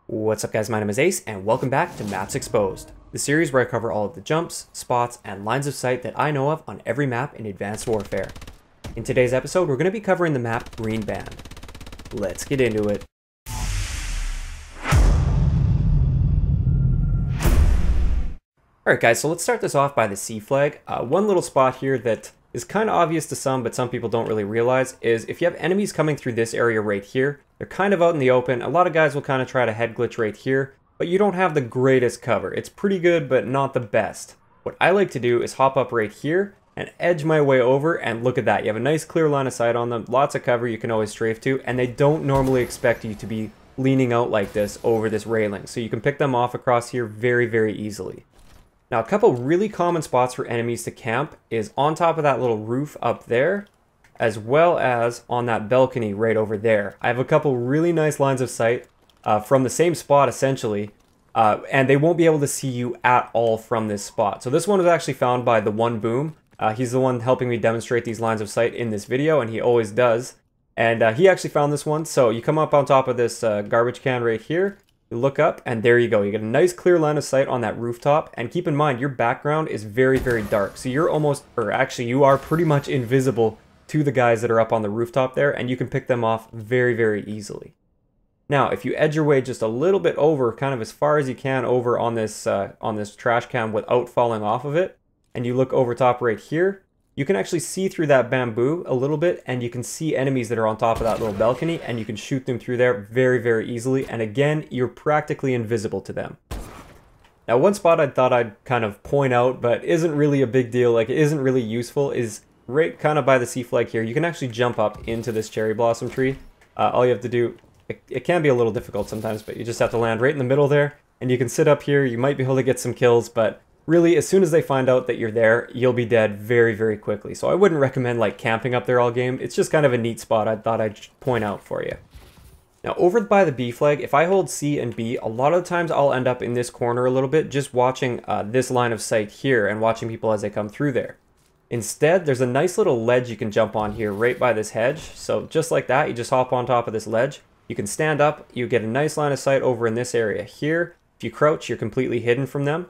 What's up guys, my name is Ace and welcome back to Maps Exposed, the series where I cover all of the jumps, spots, and lines of sight that I know of on every map in Advanced Warfare. In today's episode, we're going to be covering the map Greenband. Let's get into it. Alright guys, so let's start this off by the C flag. One little spot here that is kind of obvious to some, but some people don't really realize, is if you have enemies coming through this area right here, they're kind of out in the open. A lot of guys will kind of try to head glitch right here, but you don't have the greatest cover. It's pretty good, but not the best. What I like to do is hop up right here and edge my way over, and look at that. You have a nice clear line of sight on them, lots of cover you can always strafe to, and they don't normally expect you to be leaning out like this over this railing. So you can pick them off across here very, very easily. Now, a couple really common spots for enemies to camp is on top of that little roof up there, as well as on that balcony right over there. I have a couple really nice lines of sight from the same spot essentially, and they won't be able to see you at all from this spot. So this one was actually found by the One Boom. He's the one helping me demonstrate these lines of sight in this video, and he always does. And he actually found this one. So you come up on top of this garbage can right here, you look up, and there you go. You get a nice clear line of sight on that rooftop, and keep in mind your background is very, very dark. So you're almost, or actually you are pretty much invisible to the guys that are up on the rooftop there, and you can pick them off very, very easily. Now, if you edge your way just a little bit over, kind of as far as you can over on this trash can without falling off of it, and you look over top right here, you can actually see through that bamboo a little bit, and you can see enemies that are on top of that little balcony, and you can shoot them through there very, very easily, and again, you're practically invisible to them. Now, one spot I thought I'd kind of point out, but isn't really a big deal, like it isn't really useful, is right kind of by the C flag here. You can actually jump up into this cherry blossom tree. All you have to do, it can be a little difficult sometimes, but you just have to land right in the middle there, and you can sit up here. You might be able to get some kills, but really, as soon as they find out that you're there, you'll be dead very, very quickly. So I wouldn't recommend like camping up there all game. It's just kind of a neat spot I thought I'd point out for you. Now, over by the B flag, if I hold C and B, a lot of the times I'll end up in this corner a little bit, just watching this line of sight here and watching people as they come through there. Instead, there's a nice little ledge you can jump on here right by this hedge. So just like that, you just hop on top of this ledge. You can stand up, you get a nice line of sight over in this area here. If you crouch, you're completely hidden from them.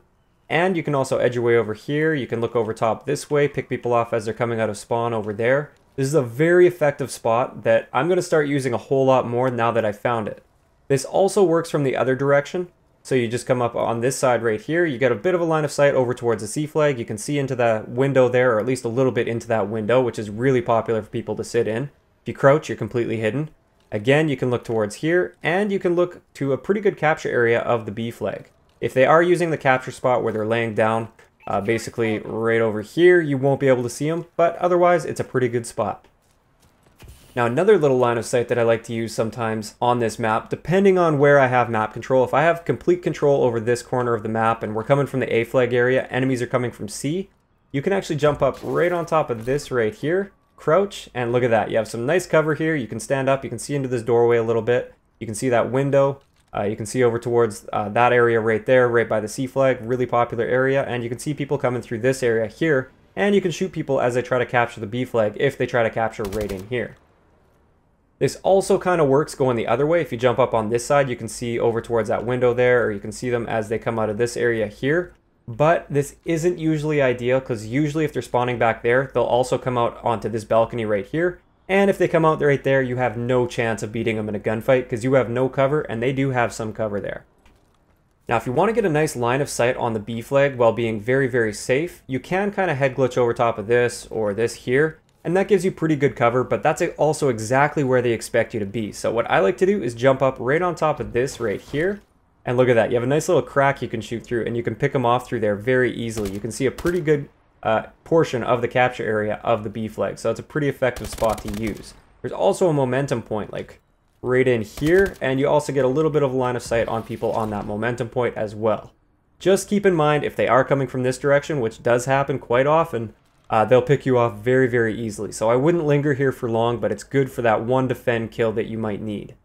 And you can also edge your way over here. You can look over top this way, pick people off as they're coming out of spawn over there. This is a very effective spot that I'm going to start using a whole lot more now that I found it. This also works from the other direction. So you just come up on this side right here. You get a bit of a line of sight over towards the C flag. You can see into that window there, or at least a little bit into that window, which is really popular for people to sit in. If you crouch, you're completely hidden. Again, you can look towards here, and you can look to a pretty good capture area of the B flag. If they are using the capture spot where they're laying down, basically right over here, you won't be able to see them, but otherwise it's a pretty good spot. Now, another little line of sight that I like to use sometimes on this map, depending on where I have map control, if I have complete control over this corner of the map and we're coming from the A flag area, enemies are coming from C, you can actually jump up right on top of this right here, crouch, and look at that. You have some nice cover here. You can stand up, you can see into this doorway a little bit, you can see that window. You can see over towards that area right there, right by the C flag, really popular area, and you can see people coming through this area here, and you can shoot people as they try to capture the B flag if they try to capture right in here. This also kind of works going the other way. If you jump up on this side, you can see over towards that window there, or you can see them as they come out of this area here, but this isn't usually ideal because usually if they're spawning back there, they'll also come out onto this balcony right here. And if they come out right there, you have no chance of beating them in a gunfight because you have no cover, and they do have some cover there. Now, if you want to get a nice line of sight on the B flag while being very, very safe, you can kind of head glitch over top of this or this here, and that gives you pretty good cover, but that's also exactly where they expect you to be. So what I like to do is jump up right on top of this right here, and look at that. You have a nice little crack you can shoot through, and you can pick them off through there very easily. You can see a pretty good portion of the capture area of the B flag, so it's a pretty effective spot to use. There's also a momentum point like right in here, and you also get a little bit of a line of sight on people on that momentum point as well. Just keep in mind, if they are coming from this direction, which does happen quite often, they'll pick you off very, very easily. So I wouldn't linger here for long, but it's good for that one defend kill that you might need.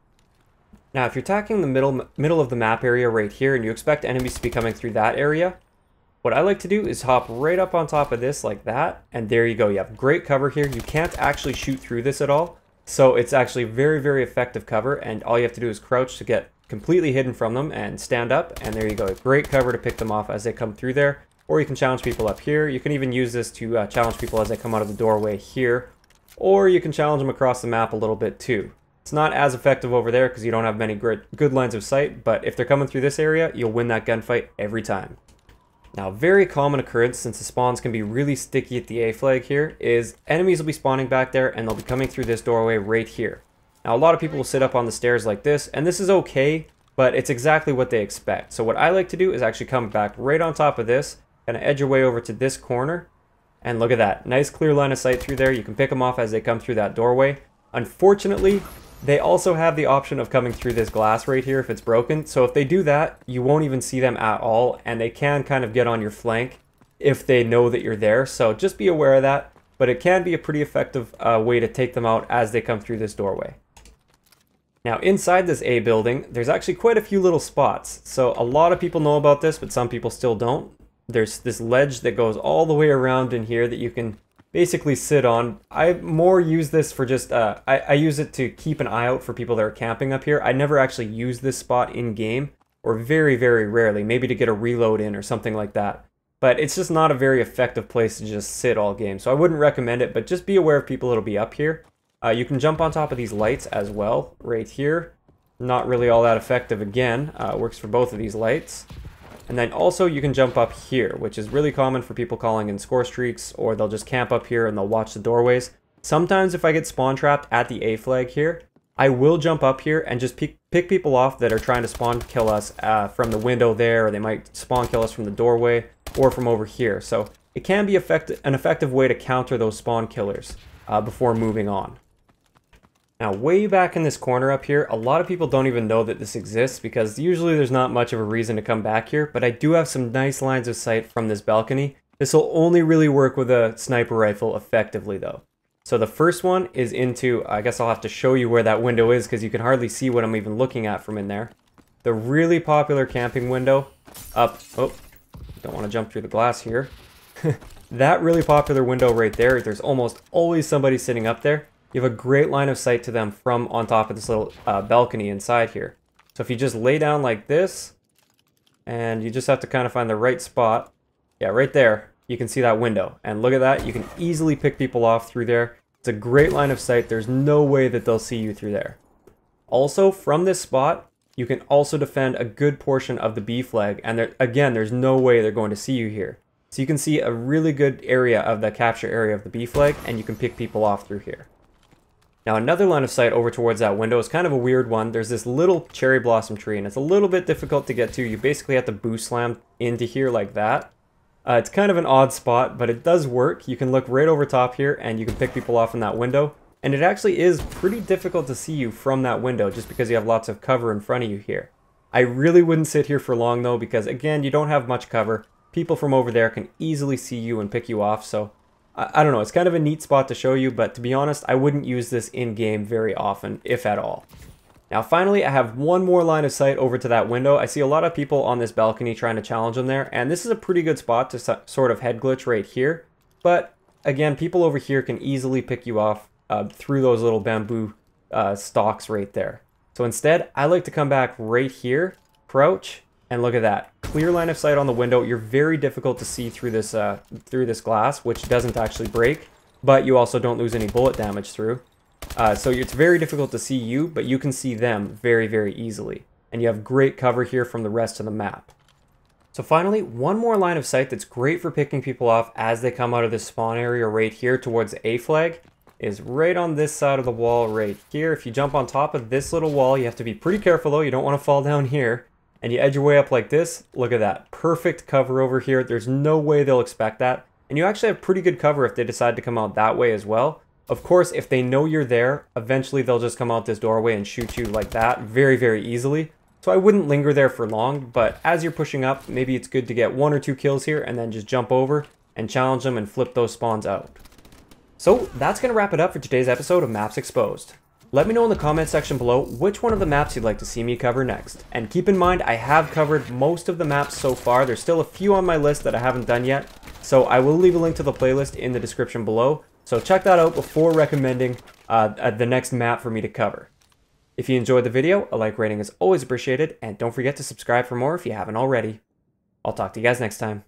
Now, if you're attacking the middle of the map area right here, and you expect enemies to be coming through that area, what I like to do is hop right up on top of this like that, and there you go. You have great cover here. You can't actually shoot through this at all, so it's actually very, very effective cover, and all you have to do is crouch to get completely hidden from them and stand up, and there you go. Great cover to pick them off as they come through there. Or you can challenge people up here. You can even use this to challenge people as they come out of the doorway here. Or you can challenge them across the map a little bit too. It's not as effective over there because you don't have many good lines of sight, but if they're coming through this area, you'll win that gunfight every time. Now, very common occurrence, since the spawns can be really sticky at the A flag here, is enemies will be spawning back there and they'll be coming through this doorway right here. Now, a lot of people will sit up on the stairs like this, and this is okay, but it's exactly what they expect. So what I like to do is actually come back right on top of this, kind of edge your way over to this corner, and look at that. Nice clear line of sight through there. You can pick them off as they come through that doorway. Unfortunately, they also have the option of coming through this glass right here if it's broken. So if they do that, you won't even see them at all, and they can kind of get on your flank if they know that you're there. So just be aware of that, but it can be a pretty effective way to take them out as they come through this doorway. Now inside this A building, there's actually quite a few little spots. So a lot of people know about this, but some people still don't. There's this ledge that goes all the way around in here that you can basically sit on. I more use this for just, I use it to keep an eye out for people that are camping up here. I never actually use this spot in game, or very, very rarely, maybe to get a reload in or something like that. But it's just not a very effective place to just sit all game. So I wouldn't recommend it, but just be aware of people that'll be up here. You can jump on top of these lights as well, right here. Not really all that effective again, works for both of these lights. And then also you can jump up here, which is really common for people calling in score streaks, or they'll just camp up here and they'll watch the doorways. Sometimes if I get spawn trapped at the A flag here, I will jump up here and just pick people off that are trying to spawn kill us from the window there, or they might spawn kill us from the doorway or from over here. So it can be an effective way to counter those spawn killers before moving on. Now, way back in this corner up here, a lot of people don't even know that this exists because usually there's not much of a reason to come back here, but I do have some nice lines of sight from this balcony. This will only really work with a sniper rifle effectively though. So the first one is into, I guess I'll have to show you where that window is because you can hardly see what I'm even looking at from in there. The really popular camping window up, oh, don't want to jump through the glass here. That really popular window right there, there's almost always somebody sitting up there. You have a great line of sight to them from on top of this little balcony inside here. So if you just lay down like this, and you just have to kind of find the right spot, yeah, right there, you can see that window. And look at that, you can easily pick people off through there. It's a great line of sight. There's no way that they'll see you through there. Also, from this spot, you can also defend a good portion of the B flag. And there, again, there's no way they're going to see you here. So you can see a really good area of the capture area of the B flag, and you can pick people off through here. Now another line of sight over towards that window is kind of a weird one. There's this little cherry blossom tree and it's a little bit difficult to get to. You basically have to boost slam into here like that. It's kind of an odd spot, but it does work. You can look right over top here and you can pick people off in that window. And it actually is pretty difficult to see you from that window just because you have lots of cover in front of you here. I really wouldn't sit here for long though because again, you don't have much cover. People from over there can easily see you and pick you off, so I don't know, it's kind of a neat spot to show you, but to be honest, I wouldn't use this in-game very often, if at all. Now finally, I have one more line of sight over to that window. I see a lot of people on this balcony trying to challenge them there, and this is a pretty good spot to sort of head glitch right here. But again, people over here can easily pick you off through those little bamboo stalks right there. So instead, I like to come back right here, crouch, and look at that. Clear line of sight on the window. You're very difficult to see through this glass, which doesn't actually break, but you also don't lose any bullet damage through. So it's very difficult to see you, but you can see them very, very easily. And you have great cover here from the rest of the map. So finally, one more line of sight that's great for picking people off as they come out of this spawn area right here towards the A flag is right on this side of the wall right here. If you jump on top of this little wall, you have to be pretty careful though. You don't want to fall down here. And you edge your way up like this, look at that. Perfect cover over here. There's no way they'll expect that. And you actually have pretty good cover if they decide to come out that way as well. Of course, if they know you're there, eventually they'll just come out this doorway and shoot you like that very, very easily. So I wouldn't linger there for long, but as you're pushing up, maybe it's good to get 1 or 2 kills here and then just jump over and challenge them and flip those spawns out. So that's going to wrap it up for today's episode of Maps Exposed. Let me know in the comment section below which one of the maps you'd like to see me cover next. And keep in mind, I have covered most of the maps so far. There's still a few on my list that I haven't done yet. So I will leave a link to the playlist in the description below. So check that out before recommending the next map for me to cover. If you enjoyed the video, a like rating is always appreciated, and don't forget to subscribe for more if you haven't already. I'll talk to you guys next time.